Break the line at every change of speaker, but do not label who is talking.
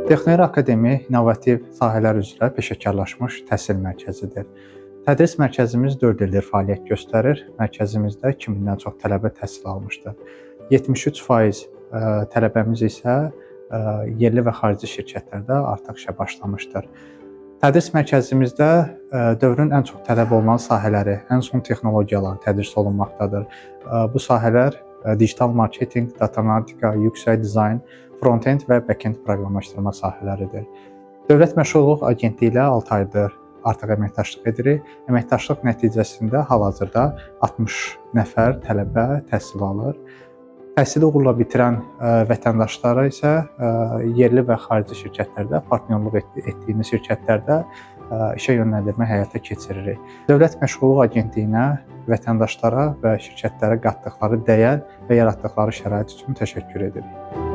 Texnoyer Akademi innovativ sahələr üzrə peşəkarlaşmış təhsil mərkəzidir. Tədris mərkəzimiz 4 ildir fəaliyyət göstərir. Mərkəzimizdə 2000-dən çox tələbə təhsil almışdır. 73% tələbəmiz isə yerli və xarici şirkətlərdə artıq işə başlamışdır. Tədris mərkəzimizdə dövrün ən çox tələb olunan sahələri, ən son texnologiyalar tədris olunmaqdadır. Bu sahələr digital marketinq, data analitika, UX dizayn, front-end və back-end proqramlaşdırma sahələridir. Dövlət Məşğulluq Agentliyi ilə 6 aydır artıq əməkdaşlıq edirik. Əməkdaşlıq nəticəsində hal-hazırda 60 nəfər tələbə təhsil alır. Təhsili uğurla bitirən vətəndaşlara isə yerli və xarici şirkətlərdə, partnyorluq etdiyimiz şirkətlərdə işə yönləndirmə həyata keçiririk. Dövlət Məşğulluq Agentliyinə, vətəndaşlara və şirkətlərə qatdıqları dəyər və yaratdıqları şərait üçün təşəkkür edirik.